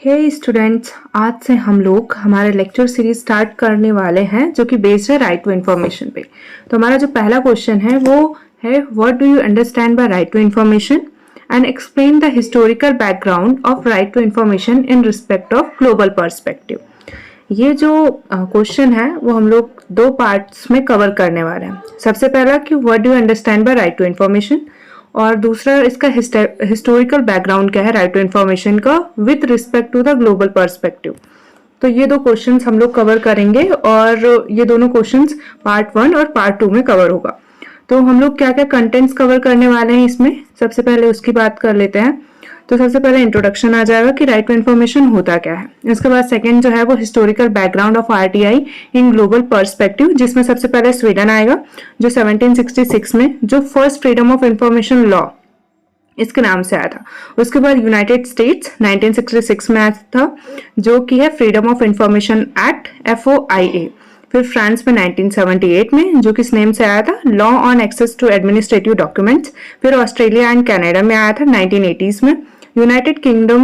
हे students, आज से हम लोग हमारे लेक्चर सीरीज स्टार्ट करने वाले हैं जो कि बेस्ड है राइट टू इन्फॉर्मेशन पे। तो हमारा जो पहला क्वेश्चन है वो है what do you understand by right to information and explain the historical background of right to information in respect of global perspective. ये जो क्वेश्चन है वो हम लोग दो पार्ट्स में कवर करने वाले हैं। सबसे पहला कि what do you understand by right to information, और दूसरा इसका हिस्टोरिकल बैकग्राउंड क्या है राइट टू इन्फॉर्मेशन का with respect to the global perspective. तो ये दो क्वेश्चंस हम लोग कवर करेंगे और ये दोनों क्वेश्चंस पार्ट 1 और पार्ट 2 में कवर होगा। तो हम लोग क्या क्या कंटेंट्स कवर करने वाले हैं इसमें, सबसे पहले उसकी बात कर लेते हैं। तो सबसे पहले इंट्रोडक्शन आ जाएगा कि राइट टू इन्फॉर्मेशन होता क्या है। इसके बाद सेकंड जो है वो historical background of RTI in global perspective, जिसमें सबसे पहले स्वीडन आएगा जो 1766 में जो first freedom of information law इसके नाम से आया था। उसके बाद यूनाइटेड स्टेट्स 1966 में आया था जो कि है freedom of information act FOIA। फिर फ्रांस में 1978 में जो कि इस नेम से आया था law on access to administrative documents. फिर ऑस्ट्रेलिया एंड कनाडा में आया था 1980s में। यूनाइटेड किंगडम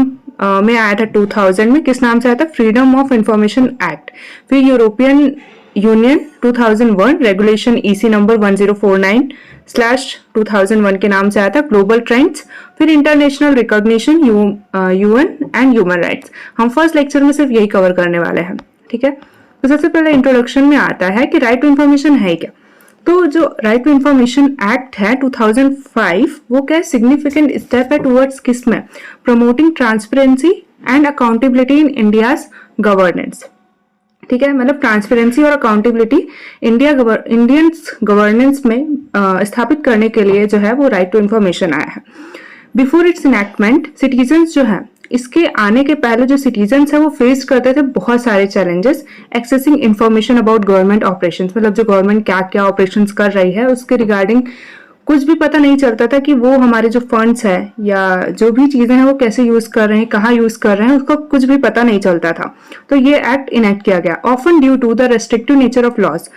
में आया था 2000 में, किस नाम से आया था फ्रीडम ऑफ इंफॉर्मेशन एक्ट। फिर European union 2001 regulation EC number 1049/2001 के नाम से आया था ग्लोबल ट्रेंड्स। फिर international recognition UN and human rights. हम फर्स्ट लेक्चर में सिर्फ यही कवर करने वाले हैं, ठीक है। तो सबसे पहले इंट्रोडक्शन में आता है कि राइट टू इन्फॉर्मेशन है क्या। तो जो राइट टू इन्फॉर्मेशन एक्ट है 2005 वो क्या सिग्निफिकेंट स्टेप है टुवर्ड्स किस में, promoting transparency and accountability in India's governance, ठीक है। मतलब ट्रांसपेरेंसी और अकाउंटेबिलिटी इंडियन गवर्नेंस में स्थापित करने के लिए जो है वो राइट टू इन्फॉर्मेशन आया है। बिफोर इट्स इनैक्टमेंट सिटीजन्स जो है, इसके आने के पहले जो सिटीजन्स है वो फेस करते थे बहुत सारे challenges accessing information about government operations. मतलब जो गवर्नमेंट क्या क्या ऑपरेशंस कर रही है उसके रिगार्डिंग कुछ भी पता नहीं चलता था कि वो हमारे जो फंड्स है या जो भी चीजें हैं वो कैसे यूज कर रहे हैं, कहाँ यूज कर रहे हैं, उसका कुछ भी पता नहीं चलता था। तो ये एक्ट इनेक्ट किया गया often due to the restrictive nature of laws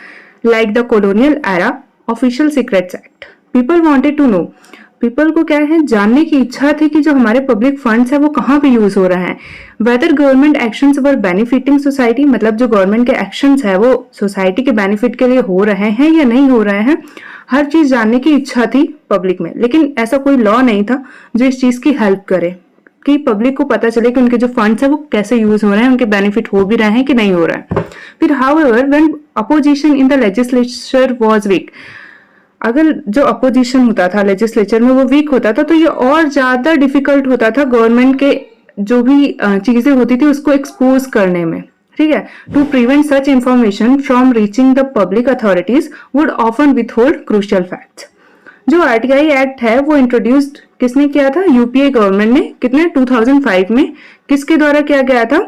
like the colonial era official secrets act. People wanted to know, people को क्या है जानने की इच्छा थी कि जो हमारे पब्लिक फंड्स है वो कहाँ पे यूज हो रहे हैं। वेदर गवर्नमेंट एक्शंस वर बेनिफिटिंग सोसाइटी, मतलब जो गवर्नमेंट के एक्शंस है वो सोसाइटी के बेनिफिट के लिए हो रहे हैं या नहीं हो रहे हैं, हर चीज जानने की इच्छा थी पब्लिक में। लेकिन ऐसा कोई लॉ नहीं था जो इस चीज की हेल्प करे कि पब्लिक को पता चले कि उनके जो फंड्स है वो कैसे यूज हो रहे हैं, उनके बेनिफिट हो भी रहे हैं कि नहीं हो रहा है। फिर however when opposition in the legislature was weak, अगर जो अपोजिशन होता था लेजिस्लेचर में वो वीक होता था तो ये और ज्यादा डिफिकल्ट होता था गवर्नमेंट के जो भी चीजें होती थी उसको एक्सपोज करने में, ठीक है। To prevent such information from reaching the public authorities would often withhold crucial facts. जो RTI एक्ट है वो इंट्रोड्यूस्ड किसने किया था, UPA गवर्नमेंट ने। कितने 2005 में। किसके द्वारा किया गया था,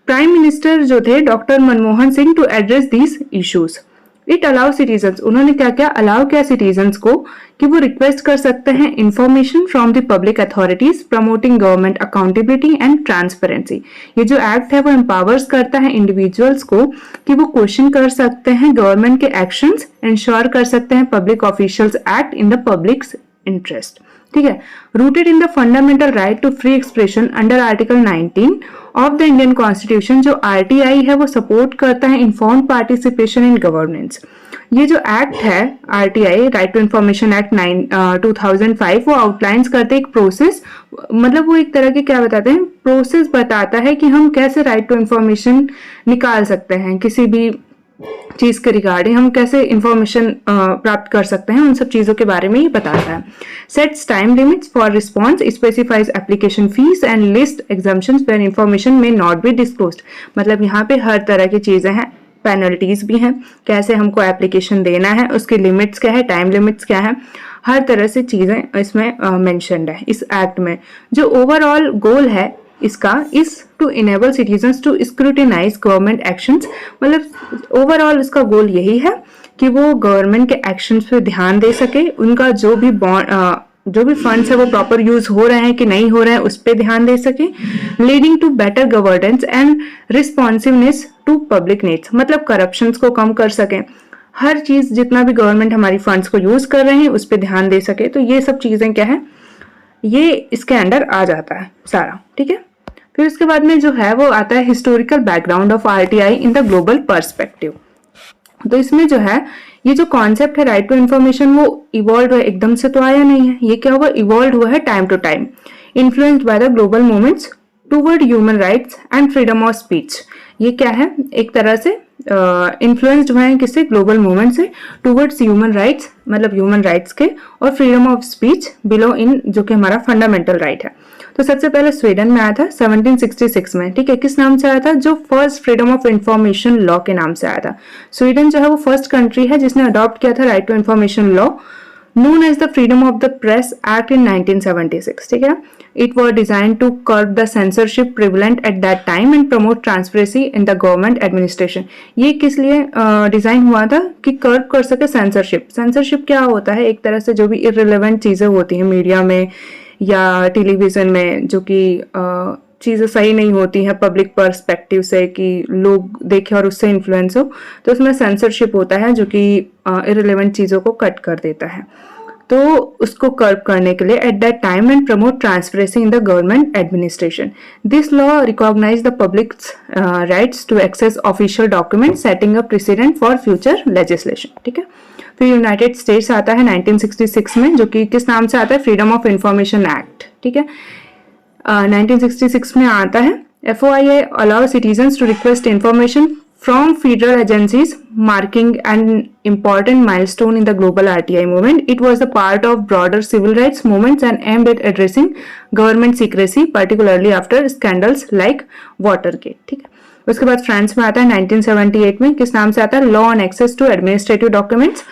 प्राइम मिनिस्टर जो थे doctor Manmohan Singh to address these issues. It allow citizens, उन्होंने क्या क्या अलाउ किया सिटीजन्स को कि वो रिक्वेस्ट कर सकते हैं information from the public authorities promoting government accountability and transparency. ये जो एक्ट है वो एम्पावर्स करता है इंडिविजुअल्स को कि वो क्वेश्चन कर सकते हैं गवर्नमेंट के एक्शंस, इंश्योर कर सकते हैं public officials act in the public's interest, ठीक है। Rooted in the fundamental right to free expression under article 19 of the Indian constitution, जो RTI है वो सपोर्ट करता है इन्फॉर्म पार्टिसिपेशन इन गवर्नेंस। ये जो एक्ट है RTI right to information act 2005 वो आउटलाइंस करते एक प्रोसेस, मतलब वो एक तरह के क्या बताते हैं, प्रोसेस बताता है कि हम कैसे राइट टू इन्फॉर्मेशन निकाल सकते हैं, किसी भी चीज के रिगार्डिंग हम कैसे इंफॉर्मेशन प्राप्त कर सकते हैं, उन सब चीजों के बारे में ये बताता है। Sets time limits for response, specifies application fees and list exemptions where information may not be disclosed. मतलब यहाँ पे हर तरह की चीजें हैं, पेनल्टीज भी हैं, कैसे हमको एप्लीकेशन देना है, उसकी लिमिट्स क्या है, टाइम लिमिट्स क्या है, हर तरह से चीजें इसमें मेंशन्ड है इस एक्ट में। जो ओवरऑल गोल है इसका is to enable citizens to scrutinise government actions. मतलब ओवरऑल इसका गोल यही है कि वो गवर्नमेंट के एक्शंस पे ध्यान दे सके, उनका जो भी फंड्स है वो प्रॉपर यूज हो रहे हैं कि नहीं हो रहे हैं उस पर ध्यान दे सके, leading to better governance and responsiveness to public needs. मतलब करप्शंस को कम कर सके, हर चीज जितना भी गवर्नमेंट हमारी फंड्स को यूज कर रहे हैं उस पर ध्यान दे सके। तो ये सब चीजें क्या है, ये इसके अंडर आ जाता है सारा, ठीक है। फिर उसके बाद में जो है वो आता है historical background of RTI in the global perspective. तो इसमें जो है ये जो कॉन्सेप्ट है राइट टू इन्फॉर्मेशन वो इवॉल्व एकदम से तो आया नहीं है, ये क्या हुआ, इवॉल्व हुआ है time to time, influenced by the global movements toward human rights and freedom of speech. ये क्या है, एक तरह से इन्फ्लुएंस्ड हुए हैं किससे, ग्लोबल मूवमेंट से टूवर्ड्स ह्यूमन राइट्स, मतलब ह्यूमन राइट्स के, और freedom of speech below in, जो कि हमारा फंडामेंटल राइट है। तो सबसे पहले स्वीडन में आया था 1766 में, ठीक है। किस नाम से आया था, जो first freedom of information law के नाम से आया था। स्वीडन जो है वो फर्स्ट कंट्री है जिसने अडॉप्ट किया था right to information law known as the Freedom of the Press Act in 1976, ठीक है। It was designed to curb the censorship prevalent at that time and promote transparency in the government administration। ये किस लिए design हुआ था कि कर्ब कर सके सेंसरशिप। सेंसरशिप क्या होता है, एक तरह से जो भी इररिलेवेंट चीजें होती हैं मीडिया में या टेलीविजन में, जो कि चीज़ें सही नहीं होती हैं पब्लिक पर्सपेक्टिव से कि लोग देखें और उससे इन्फ्लुएंस हो, तो उसमें सेंसरशिप होता है जो कि इररिलेवेंट चीज़ों को कट कर देता है। तो उसको कर्ब करने के लिए at that time and promote transparency in the government administration, this law recognise the public rights to access official document setting a president for future legislation, ठीक है। फिर यूनाइटेड स्टेट्स आता है 1966 में, जो कि किस नाम से आता है, फ्रीडम ऑफ इंफॉर्मेशन एक्ट, ठीक है। 1966 में आता है FOIA allows citizens to request information from federal agencies, marking an important milestone in the global RTI movement. It was a part of broader civil rights movements and aimed at addressing government secrecy, particularly after scandals like Watergate, ठीक है। उसके बाद France में आता है 1978 में, किस नाम से आता है, law on access to administrative documents.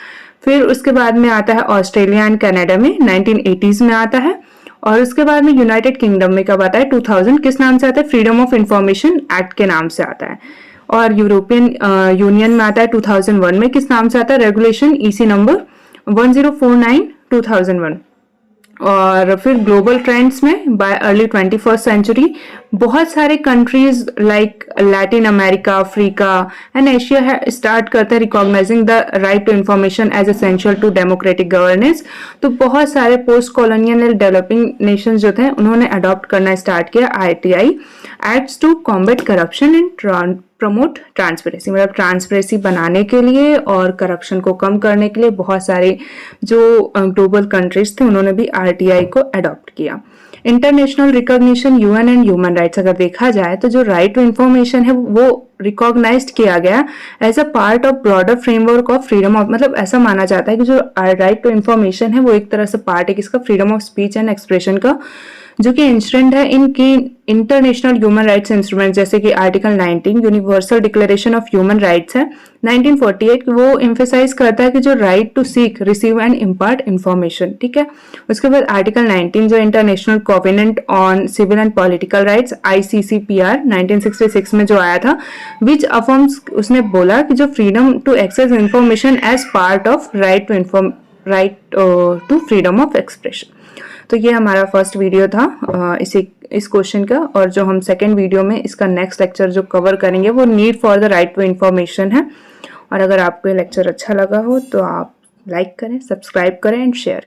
फिर उसके बाद में आता है ऑस्ट्रेलिया एंड कनाडा में 1980s में आता है। और उसके बाद में यूनाइटेड किंगडम में कब आता है, 2000, किस नाम से आता है, फ्रीडम ऑफ इंफॉर्मेशन एक्ट के नाम से आता है। और यूरोपियन यूनियन में आता है 2001 में, किस नाम से आता है, रेगुलेशन EC नंबर 1049/2001। और फिर ग्लोबल ट्रेंड्स में बाय अर्ली 21st सेंचुरी बहुत सारे countries like Latin America, Africa and Asia start करते हैं recognising the right to information as essential to democratic governance. तो बहुत सारे पोस्ट कॉलोनियल डेवलपिंग नेशन जो थे उन्होंने अडॉप्ट करना स्टार्ट किया RTI acts to combat corruption and promote transparency, मतलब ट्रांसपेरेंसी बनाने के लिए और करप्शन को कम करने के लिए बहुत सारे जो ग्लोबल कंट्रीज थे उन्होंने भी RTI को अडॉप्ट किया। International recognition UN and human rights अगर देखा जाए तो जो राइट टू इंफॉर्मेशन है वो रिकॉग्नाइज्ड किया गया as a part of broader framework of freedom of, मतलब ऐसा माना जाता है कि जो राइट टू इंफॉर्मेशन है वो एक तरह से पार्ट है किसका, freedom of speech and expression का, जो कि इंस्ट्रेंट है इनकी इंटरनेशनल ह्यूमन राइट्स इंस्ट्रूमेंट, जैसे कि article 19 universal declaration of human rights है 1948, वो एम्फेसाइज करता है कि जो right to seek, receive and impart information, ठीक है। उसके बाद आर्टिकल 19 जो international covenant on civil and political rights ICCPR 1966 में जो आया था, विच अफर्म्स, उसने बोला कि जो freedom to access information as part of right to freedom of expression. तो ये हमारा फर्स्ट वीडियो था इस क्वेश्चन का, और जो हम सेकेंड वीडियो में इसका नेक्स्ट लेक्चर जो कवर करेंगे वो need for the right to information है। और अगर आपको ये लेक्चर अच्छा लगा हो तो आप लाइक करें, सब्सक्राइब करें एंड शेयर।